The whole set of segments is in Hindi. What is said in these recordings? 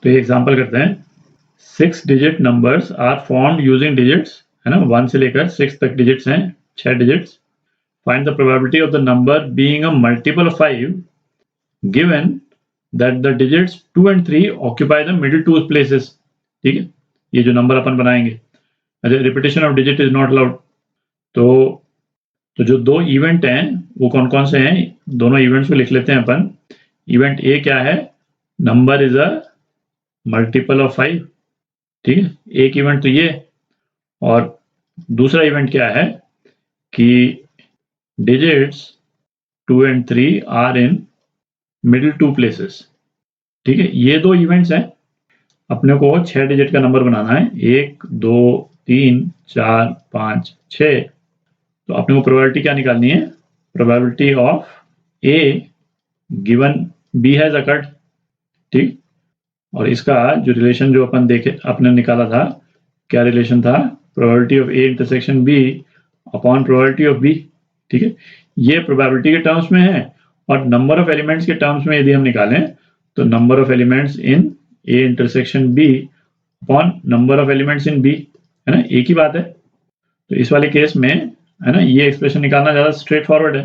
तो ये एग्जांपल करते हैं। 6 digit numbers are formed using digits, है ना, 1 से लेकर 6 तक डिजिट्स हैं, 6 digits. Find the probability of the number being a multiple of 5 given that the digits 2 and 3 occupy the middle 2 places. ठीक है, ये जो नंबर अपन बनाएंगे, repetition of digit is not allowed. तो जो दो इवेंट हैं वो कौन कौन से हैं, दोनों इवेंट्स को लिख लेते हैं अपन। इवेंट ए क्या है, number is a multiple of 5। ठीक है, एक इवेंट तो ये, और दूसरा इवेंट क्या है कि digits 2 and 3 are in middle 2 places. ठीक है, ये दो इवेंट्स हैं। अपने को 6 डिजिट का नंबर बनाना है, 1 2 3 4 5 6। तो अपने को प्रोबेबिलिटी क्या निकालनी है, probability of A given B has occurred. ठीक, और इसका जो रिलेशन जो अपन देखे अपने निकाला था, क्या रिलेशन था, probability of A intersection B upon probability of B. ठीक है, ये प्रोबेबिलिटी के टर्म्स में है, और नंबर ऑफ एलिमेंट्स के टर्म्स में यदि हम निकालें तो number of elements in A intersection B upon number of elements in B, है ना, एक ही बात है। तो इस वाले केस में, है ना, ये एक्सप्रेशन निकालना ज्यादा स्ट्रेट फॉरवर्ड है,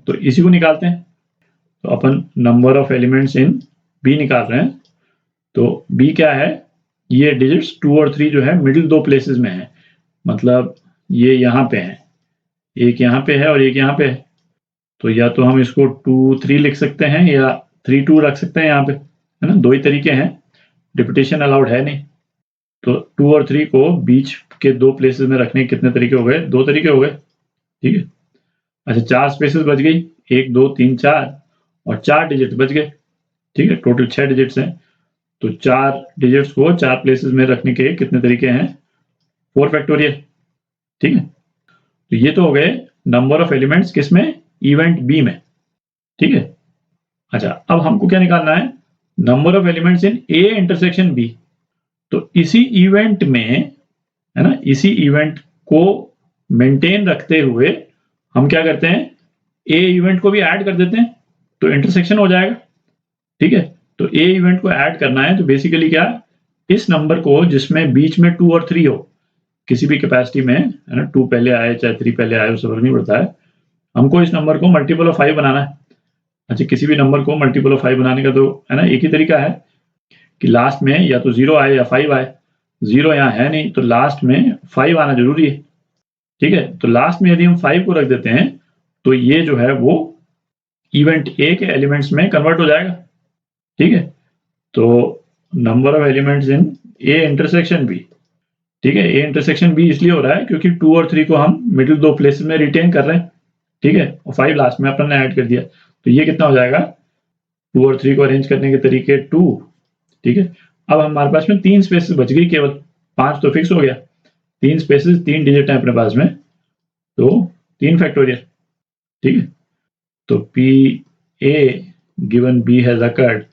तो इसी को निकालते हैं। तो अपन number of elements in B निकाल रहे हैं। तो बी क्या है, ये डिजिट्स 2 और 3 जो है मिडिल 2 प्लेसेस में है, मतलब ये यहाँ पे है, एक यहाँ पे है और एक यहाँ पे है। तो या तो हम इसको 2 3 लिख सकते हैं या 3 2 रख सकते हैं यहाँ पे, है ना, दो ही तरीके हैं, रिपीटेशन अलाउड है नहीं। तो 2 और 3 को बीच के 2 प्लेसेस में रखने के कितने तरीके हो गए, 2 तरीके हो गए। ठीक है, अच्छा 4 स्पेसेस बच गई, 1 2 3 4, और 4 डिजिट बच गए। ठीक है, टोटल 6 डिजिट्स हैं, तो 4 डिजिट्स को 4 प्लेसेस में रखने के कितने तरीके हैं, 4 फैक्टोरियल। ठीक है, तो ये तो हो गए नंबर ऑफ एलिमेंट्स किसमें, इवेंट बी में। ठीक है, अच्छा अब हमको क्या निकालना है, number of elements in A intersection B. तो इसी इवेंट में, है ना, इसी इवेंट को मेंटेन रखते हुए हम क्या करते हैं, ए इवेंट को भी ऐड कर देते हैं, तो इंटरसेक्शन हो जाएगा। ठीक है, तो ए इवेंट को ऐड करना है, तो बेसिकली क्या, इस नंबर को जिसमें बीच में 2 और 3 हो, किसी भी कैपेसिटी में, है ना, 2 पहले आए चाहे 3 पहले आए, उससे फर्क नहीं पड़ता है, हमको इस नंबर को मल्टीपल ऑफ 5 बनाना है। अच्छा, किसी भी नंबर को मल्टीपल ऑफ 5 बनाने का तो, है ना, एक ही तरीका है कि लास्ट में या तो 0 आए या 5 आए। 0 यहाँ है नहीं, तो लास्ट में 5 आना जरूरी है। ठीक है, तो लास्ट में यदि हम 5 को रख देते हैं तो ये जो है वो इवेंट ए के एलिमेंट्स में कन्वर्ट हो जाएगा। ठीक है, तो number of elements in A intersection B. ठीक है, ए इंटरसेक्शन बी इसलिए हो रहा है क्योंकि 2 और 3 को हम मिडिल 2 प्लेसेस में रिटेन कर रहे हैं। ठीक है, और 5 लास्ट में अपन ने ऐड कर दिया, तो ये कितना हो जाएगा, 2 और 3 को अरेंज करने के तरीके 2। ठीक है, अब हमारे पास में 3 स्पेसेस बच गई केवल, 5 तो फिक्स हो गया, 3 स्पेसेस 3 डिजिट है अपने पास में, तो 3 फैक्टोरियल। ठीक है, तो P A given B has occurred,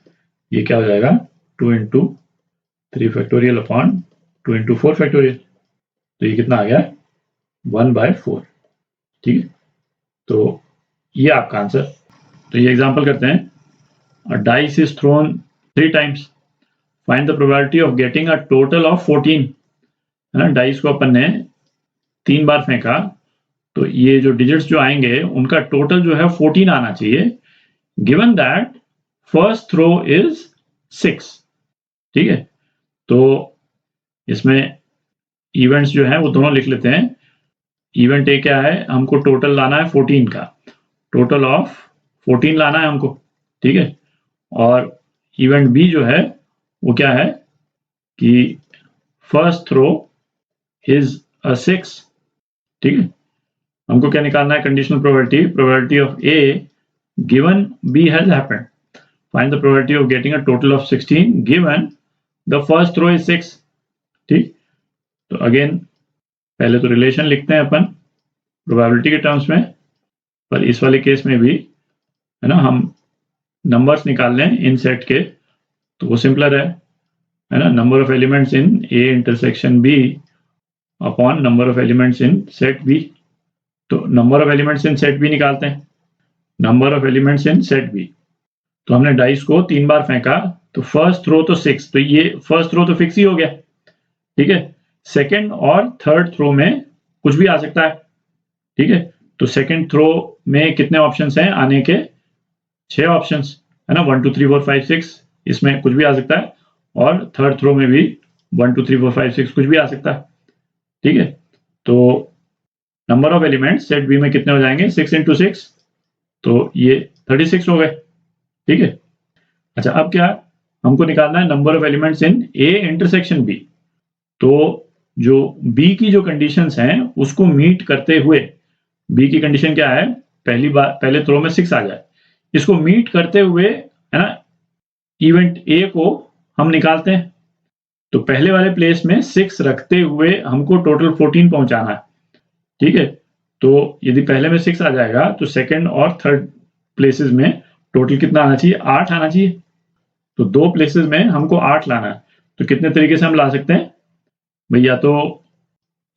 ये क्या हो जाएगा, 2 into 3 factorial upon 2 into 4 factorial. तो ये कितना आ गया, 1/4। ठीक है, तो ये आपका आंसर। तो ये एग्जांपल करते हैं, अ dice is throne 3 times, find the probability of getting a total of 14। है ना, डाइस को अपन ने 3 बार फेंका, तो ये जो डिजिट्स जो आएंगे उनका टोटल जो है 14 आना चाहिए, given that first throw is 6। ठीक है, तो इसमें इवेंट्स जो है वो दोनों लिख लेते हैं। इवेंट ए क्या है, हमको टोटल लाना है 14 का, टोटल ऑफ 14 लाना है हमको। ठीक है, और इवेंट बी जो है वो क्या है कि फर्स्ट थ्रो इज अ 6। ठीक है, हमको क्या निकालना है, conditional probability, probability of A given B has happened, find the probability of getting a total of 16 given the first throw is 6। ठीक, तो अगेन पहले तो रिलेशन लिखते हैं अपन प्रोबेबिलिटी के टर्म्स में, पर इस वाले केस में भी, है ना, हम नंबर्स निकाल लें इन सेट के, तो वो सिंपलर है ना, number of elements in A intersection B upon number of elements in set B. तो number of elements in set B निकालते हैं, number of elements in set B. तो हमने डाइस को 3 बार फेंका, तो फर्स्ट थ्रो तो 6, तो ये फर्स्ट थ्रो तो फिक्स ही हो गया, ठीक है। सेकंड और थर्ड थ्रो में कुछ भी आ सकता है, ठीक है। तो सेकंड थ्रो में कितने ऑप्शंस हैं आने के? 6 ऑप्शंस है ना, 1 2 3 4 5 6, इसमें कुछ भी आ सकता है। और थर्ड थ्रो में भी 1 2 3 4 5 6 कुछ भी आ सकता है, ठीक है। तो number of elements set B में कितने हो जाएंगे? 6 × 6, तो ये 36 हो गए, ठीक है। अच्छा, अब क्या हमको निकालना है? Number of elements in A intersection B. तो जो बी की जो कंडीशंस हैं उसको मीट करते हुए, बी की कंडीशन क्या है? पहली बार पहले थ्रो में 6 आ जाए, इसको मीट करते हुए है ना, इवेंट ए को हम निकालते हैं। तो पहले वाले प्लेस में 6 रखते हुए हमको टोटल 14 पहुंचाना है, ठीक है। तो यदि पहले में 6 आ जाएगा तो सेकंड और थर्ड प्लेसेस में टोटल कितना आना चाहिए? 8 आना चाहिए। तो 2 प्लेसेस में हमको 8 लाना है। तो कितने तरीके से हम ला सकते हैं भैया? तो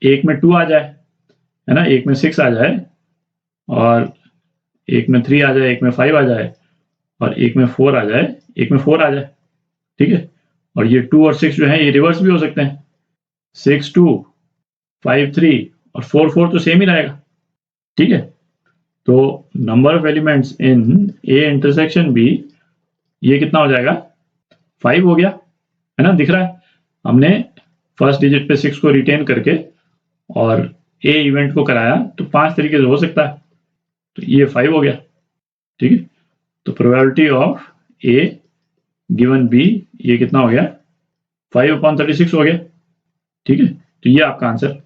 एक में 2 आ जाए, है ना, एक में 6 आ जाए, और एक में 3 आ जाए, एक में 5 आ जाए, और एक में 4 आ जाए, एक में 4 आ जाए, ठीक है। और ये 2 और 6 जो है ये रिवर्स भी हो सकते हैं, 6 2 5 3 और 4 4 तो सेम ही रहेगा, ठीक है। तो number of elements in A intersection B, ये कितना हो जाएगा? 5 हो गया, है ना, दिख रहा है। हमने फर्स्ट डिजिट पे 6 को रिटेन करके और ए इवेंट को कराया, तो 5 तरीके से हो सकता है। तो ये 5 हो गया, ठीक है। तो probability of A given B, ये कितना हो गया? 5/36 हो गया, ठीक है। तो ये आपका आंसर